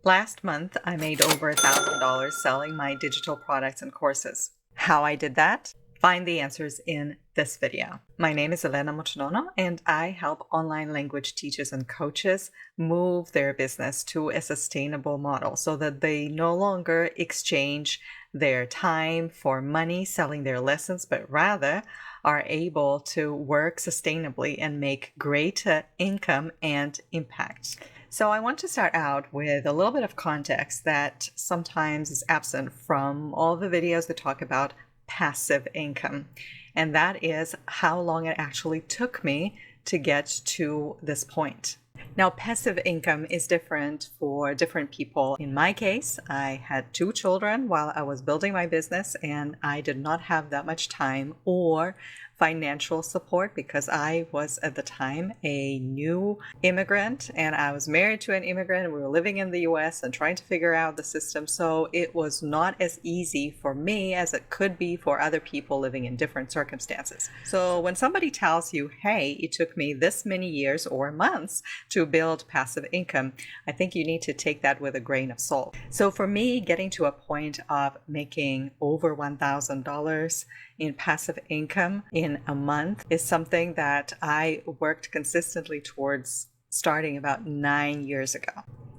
Last month, I made over $1,000 selling my digital products and courses. How I did that? Find the answers in this video. My name is Elena Mochinono, and I help online language teachers and coaches move their business to a sustainable model so that they no longer exchange their time for money selling their lessons, but rather are able to work sustainably and make greater income and impact. So I want to start out with a little bit of context that sometimes is absent from all the videos that talk about passive income. And that is how long it actually took me to get to this point. Now, passive income is different for different people. In my case, I had 2 children while I was building my business, and I did not have that much time or financial support because I was at the time a new immigrant and I was married to an immigrant and we were living in the US and trying to figure out the system. So it was not as easy for me as it could be for other people living in different circumstances. So when somebody tells you, hey, it took me this many years or months to build passive income, I think you need to take that with a grain of salt. So for me, getting to a point of making over $1,000 in passive income in a month is something that I worked consistently towards starting about 9 years ago.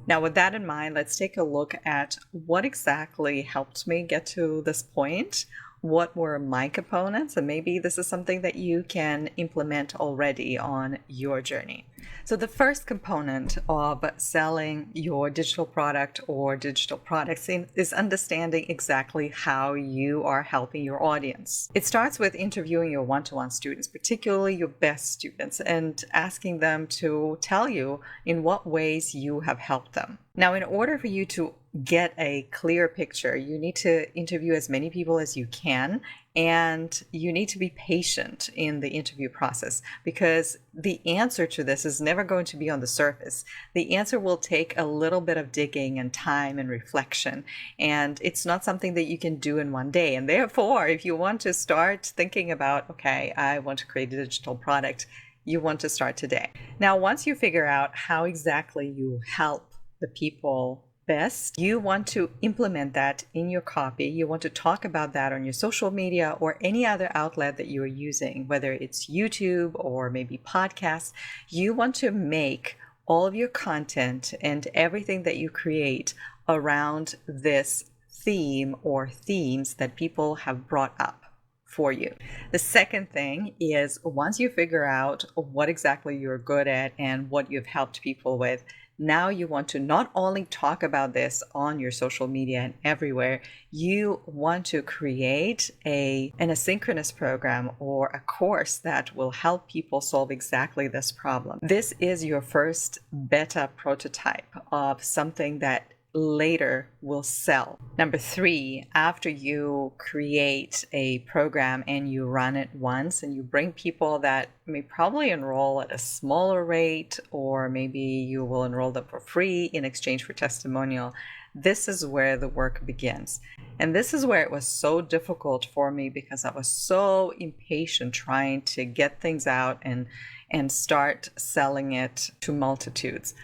Now, with that in mind, let's take a look at what exactly helped me get to this point. What were my components? And maybe this is something that you can implement already on your journey. So the first component of selling your digital product or digital products is understanding exactly how you are helping your audience. It starts with interviewing your one-to-one students, particularly your best students, and asking them to tell you in what ways you have helped them. Now, in order for you to get a clear picture, you need to interview as many people as you can, and you need to be patient in the interview process because the answer to this is never going to be on the surface. The answer will take a little bit of digging and time and reflection, and it's not something that you can do in one day. And therefore, if you want to start thinking about, okay, I want to create a digital product, you want to start today. Now, once you figure out how exactly you help the people best, you want to implement that in your copy. You want to talk about that on your social media or any other outlet that you are using, whether it's YouTube or maybe podcasts. You want to make all of your content and everything that you create around this theme or themes that people have brought up for you. The second thing is once you figure out what exactly you're good at and what you've helped people with, now you want to not only talk about this on your social media and everywhere, you want to create an asynchronous program or a course that will help people solve exactly this problem. This is your first beta prototype of something that later will sell. Number 3, after you create a program and you run it once and you bring people that may probably enroll at a smaller rate, or maybe you will enroll them for free in exchange for testimonial, this is where the work begins. And this is where it was so difficult for me because I was so impatient trying to get things out and start selling it to multitudes.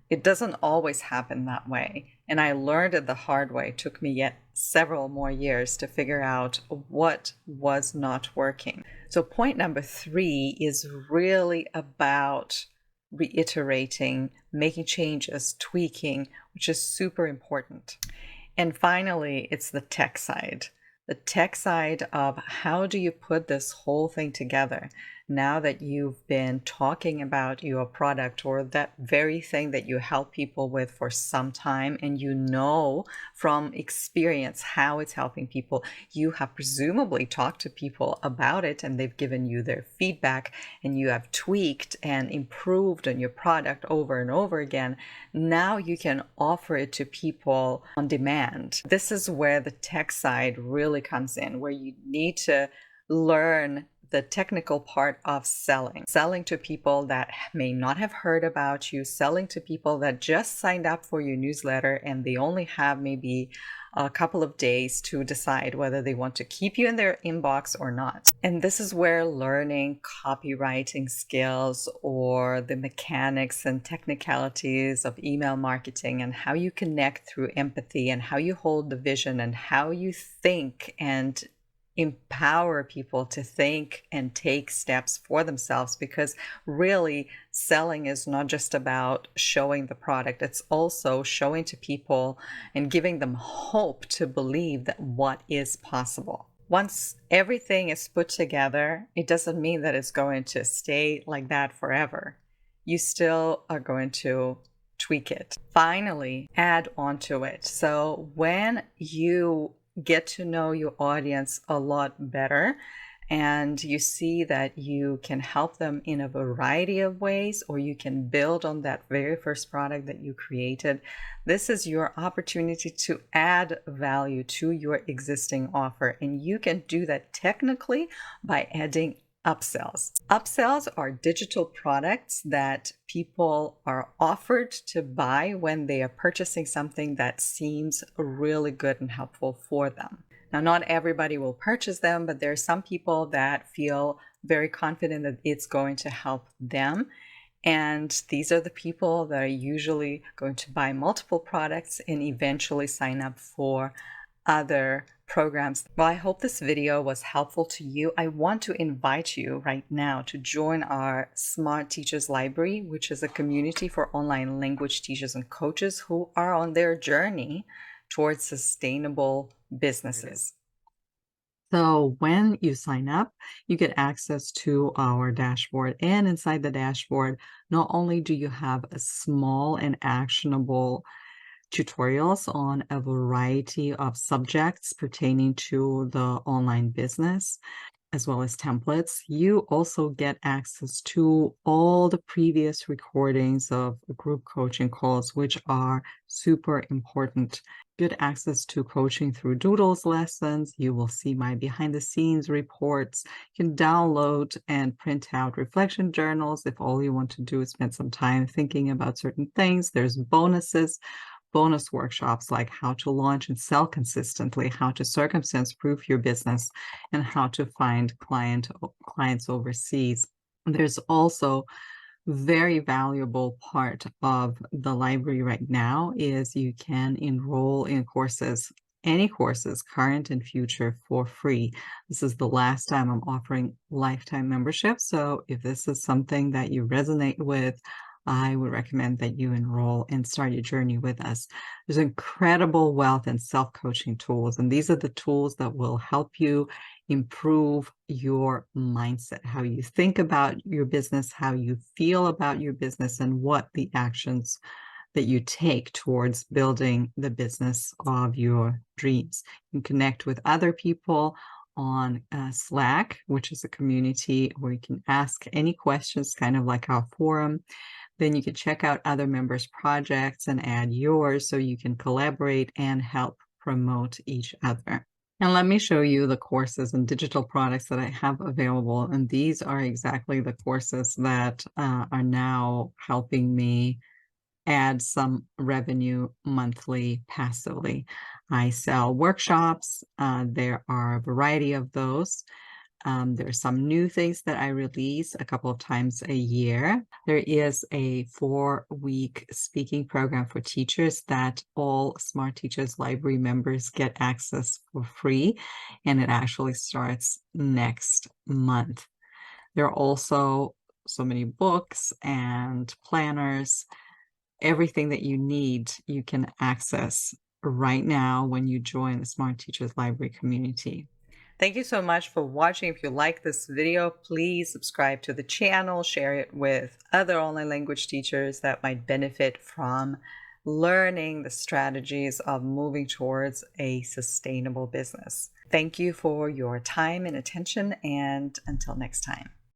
It doesn't always happen that way. And I learned it the hard way. It took me yet several more years to figure out what was not working. So point number 3 is really about reiterating, making changes, tweaking, which is super important. And finally, it's the tech side. The tech side of how do you put this whole thing together now that you've been talking about your product or that very thing that you help people with for some time, and you know from experience how it's helping people. You have presumably talked to people about it and they've given you their feedback and you have tweaked and improved on your product over and over again. Now you can offer it to people on demand. This is where the tech side really comes in, where you need to learn the technical part of selling to people that may not have heard about you, selling to people that just signed up for your newsletter and they only have maybe a couple of days to decide whether they want to keep you in their inbox or not. And this is where learning copywriting skills or the mechanics and technicalities of email marketing and how you connect through empathy and how you hold the vision and how you think and empower people to think and take steps for themselves, because really selling is not just about showing the product, it's also showing to people and giving them hope to believe that what is possible. Once everything is put together, it doesn't mean that it's going to stay like that forever. You still are going to tweak it. Finally, add on to it. So when you get to know your audience a lot better and you see that you can help them in a variety of ways, or you can build on that very first product that you created, this is your opportunity to add value to your existing offer. And you can do that technically by adding upsells. Upsells are digital products that people are offered to buy when they are purchasing something that seems really good and helpful for them. Now, not everybody will purchase them, but there are some people that feel very confident that it's going to help them. And these are the people that are usually going to buy multiple products and eventually sign up for other programs. Well, I hope this video was helpful to you. I want to invite you right now to join our Smart Teachers Library, which is a community for online language teachers and coaches who are on their journey towards sustainable businesses. So when you sign up, you get access to our dashboard, and inside the dashboard, not only do you have a small and actionable tutorials on a variety of subjects pertaining to the online business, as well as templates, you also get access to all the previous recordings of group coaching calls, which are super important. Good access to coaching through Doodles lessons. You will see my behind the scenes reports. You can download and print out reflection journals if all you want to do is spend some time thinking about certain things. There's bonus workshops like how to launch and sell consistently, how to circumstance-proof your business, and how to find clients overseas. There's also very valuable part of the library right now is you can enroll in courses, any courses, current and future, for free. This is the last time I'm offering lifetime membership. So if this is something that you resonate with, I would recommend that you enroll and start your journey with us. There's incredible wealth and self-coaching tools, and these are the tools that will help you improve your mindset, how you think about your business, how you feel about your business, and what the actions that you take towards building the business of your dreams. You can connect with other people on Slack, which is a community where you can ask any questions, kind of like our forum. Then you can check out other members' projects and add yours so you can collaborate and help promote each other. And let me show you the courses and digital products that I have available. And these are exactly the courses that are now helping me add some revenue monthly passively. I sell workshops. There are a variety of those. There are some new things that I release a couple of times a year. There is a 4-week speaking program for teachers that all Smart Teachers Library members get access for free, and it actually starts next month. There are also so many books and planners. Everything that you need, you can access right now when you join the Smart Teachers Library community. Thank you so much for watching. If you like this video, please subscribe to the channel, share it with other online language teachers that might benefit from learning the strategies of moving towards a sustainable business. Thank you for your time and attention, and until next time.